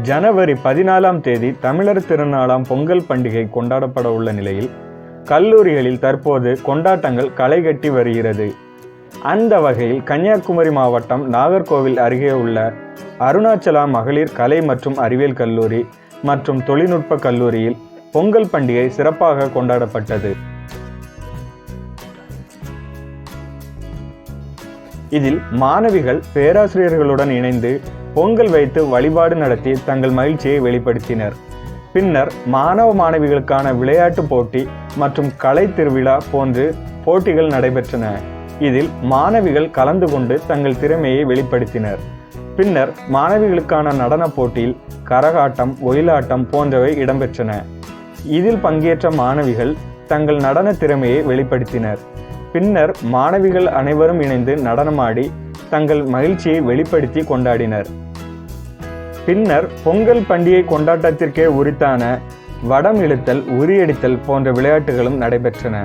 ஜனவரி 14ஆம் தேதி தமிழர் திருநாளாம் பொங்கல் பண்டிகை கொண்டாடப்பட உள்ள நிலையில் கல்லூரிகளில் தற்போது கொண்டாட்டங்கள் களை கட்டி வருகிறது. அந்த வகையில் கன்னியாகுமரி மாவட்டம் நாகர்கோவில் அருகே உள்ள அருணாச்சலா மகளிர் கலை மற்றும் அறிவியல் கல்லூரி மற்றும் தொழில்நுட்ப கல்லூரியில் பொங்கல் பண்டிகை சிறப்பாக கொண்டாடப்பட்டது. இதில் மாணவிகள் பேராசிரியர்களுடன் இணைந்து பொங்கல் வைத்து வழிபாடு நடத்தி தங்கள் மகிழ்ச்சியை வெளிப்படுத்தினர். பின்னர் மாணவ மாணவிகளுக்கான விளையாட்டு போட்டி மற்றும் கலை திருவிழா போன்று போட்டிகள் நடைபெற்றன. இதில் மாணவிகள் கலந்து கொண்டு தங்கள் திறமையை வெளிப்படுத்தினர். பின்னர் மாணவிகளுக்கான நடன போட்டியில் கரகாட்டம், ஒயிலாட்டம் போன்றவை இடம்பெற்றன. இதில் பங்கேற்ற மாணவிகள் தங்கள் நடன திறமையை வெளிப்படுத்தினர். பின்னர் மாணவிகள் அனைவரும் இணைந்து நடனமாடி தங்கள் மகிழ்ச்சியை வெளிப்படுத்தி கொண்டாடினர். பின்னர் பொங்கல் பண்டிகை கொண்டாட்டத்திற்கே உரித்தான வடம் இழுத்தல், உரியடித்தல் போன்ற விளையாட்டுகளும் நடைபெற்றன.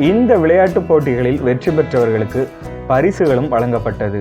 இந்த விளையாட்டுப் போட்டிகளில் வெற்றி பெற்றவர்களுக்கு பரிசுகளும் வழங்கப்பட்டது.